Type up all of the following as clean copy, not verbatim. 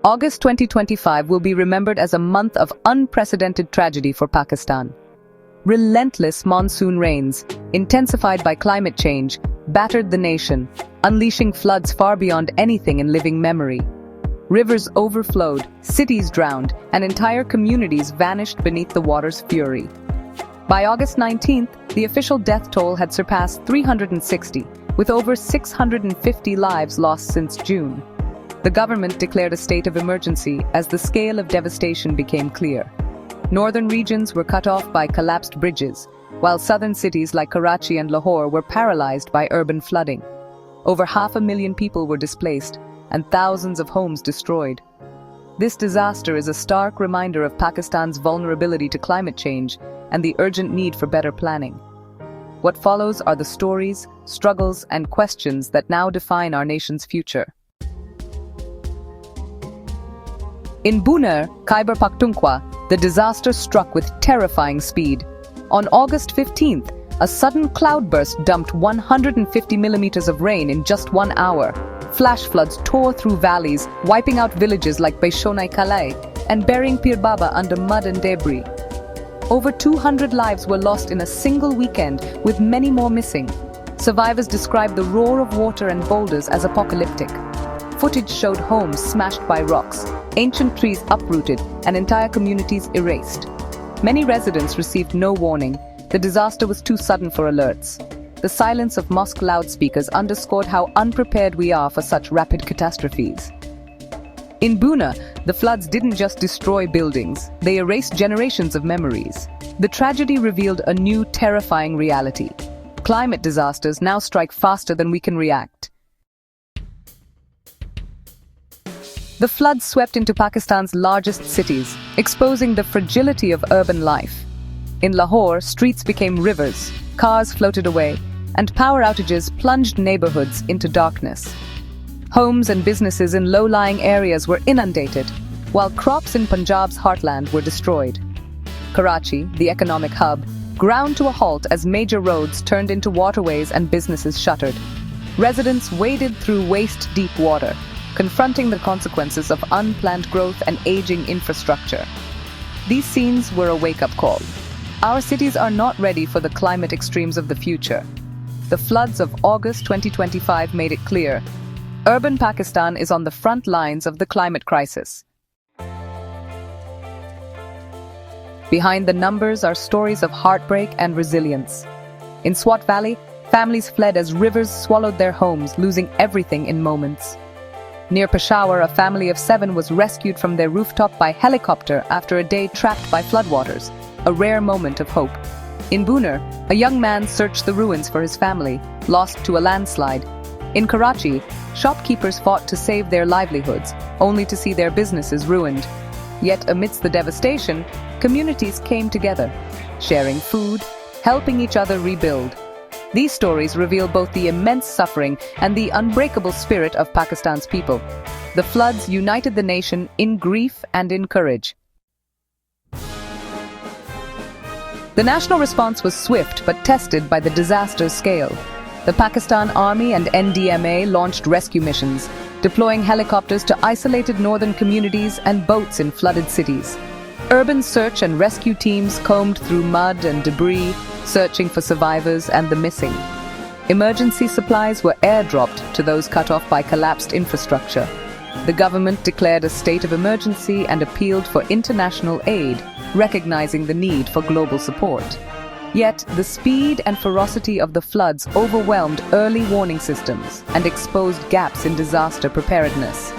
August 2025 will be remembered as a month of unprecedented tragedy for Pakistan. Relentless monsoon rains, intensified by climate change, battered the nation, unleashing floods far beyond anything in living memory. Rivers overflowed, cities drowned, and entire communities vanished beneath the water's fury. By August 19th, the official death toll had surpassed 360, with over 650 lives lost since June. The government declared a state of emergency as the scale of devastation became clear. Northern regions were cut off by collapsed bridges, while southern cities like Karachi and Lahore were paralyzed by urban flooding. Over 500,000 people were displaced, and thousands of homes destroyed. This disaster is a stark reminder of Pakistan's vulnerability to climate change and the urgent need for better planning. What follows are the stories, struggles, and questions that now define our nation's future. In Buner, Khyber Pakhtunkhwa, the disaster struck with terrifying speed. On August 15th, a sudden cloudburst dumped 150 millimeters of rain in just 1 hour. Flash floods tore through valleys, wiping out villages like Baishonai Kalai and burying Pir Baba under mud and debris. Over 200 lives were lost in a single weekend, with many more missing. Survivors described the roar of water and boulders as apocalyptic. Footage showed homes smashed by rocks, ancient trees uprooted, and entire communities erased. Many residents received no warning. The disaster was too sudden for alerts. The silence of mosque loudspeakers underscored how unprepared we are for such rapid catastrophes. In Buner, the floods didn't just destroy buildings, they erased generations of memories. The tragedy revealed a new, terrifying reality. Climate disasters now strike faster than we can react. The floods swept into Pakistan's largest cities, exposing the fragility of urban life. In Lahore, streets became rivers, cars floated away, and power outages plunged neighborhoods into darkness. Homes and businesses in low-lying areas were inundated, while crops in Punjab's heartland were destroyed. Karachi, the economic hub, ground to a halt as major roads turned into waterways and businesses shuttered. Residents waded through waist-deep water, confronting the consequences of unplanned growth and aging infrastructure. These scenes were a wake-up call. Our cities are not ready for the climate extremes of the future. The floods of August 2025 made it clear. Urban Pakistan is on the front lines of the climate crisis. Behind the numbers are stories of heartbreak and resilience. In Swat Valley, families fled as rivers swallowed their homes, losing everything in moments. Near Peshawar, a family of 7 was rescued from their rooftop by helicopter after a day trapped by floodwaters, a rare moment of hope. In Buner, a young man searched the ruins for his family, lost to a landslide. In Karachi, shopkeepers fought to save their livelihoods, only to see their businesses ruined. Yet amidst the devastation, communities came together, sharing food, helping each other rebuild. These stories reveal both the immense suffering and the unbreakable spirit of Pakistan's people. The floods united the nation in grief and in courage. The national response was swift but tested by the disaster's scale. The Pakistan Army and NDMA launched rescue missions, deploying helicopters to isolated northern communities and boats in flooded cities. Urban search and rescue teams combed through mud and debris, searching for survivors and the missing. Emergency supplies were airdropped to those cut off by collapsed infrastructure. The government declared a state of emergency and appealed for international aid, recognizing the need for global support. Yet, the speed and ferocity of the floods overwhelmed early warning systems and exposed gaps in disaster preparedness.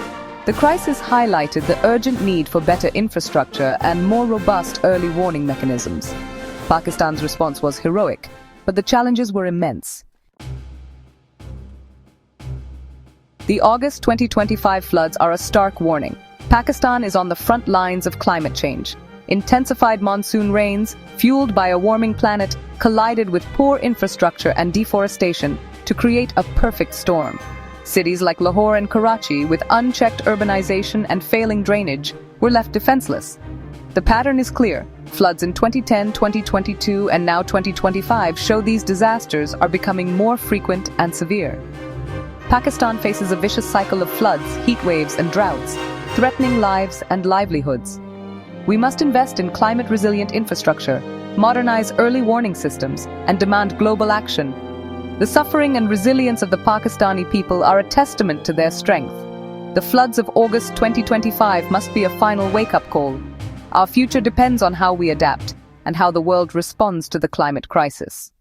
The crisis highlighted the urgent need for better infrastructure and more robust early warning mechanisms. Pakistan's response was heroic, but the challenges were immense. The August 2025 floods are a stark warning. Pakistan is on the front lines of climate change. Intensified monsoon rains, fueled by a warming planet, collided with poor infrastructure and deforestation to create a perfect storm. Cities like Lahore and Karachi, with unchecked urbanization and failing drainage, were left defenseless. The pattern is clear. Floods in 2010, 2022, and now 2025 show these disasters are becoming more frequent and severe. Pakistan faces a vicious cycle of floods, heat waves, and droughts. threatening lives and livelihoods. We must invest in climate-resilient infrastructure, modernize early warning systems, and demand global action. The suffering and resilience of the Pakistani people are a testament to their strength. The floods of August 2025 must be a final wake-up call. Our future depends on how we adapt and how the world responds to the climate crisis.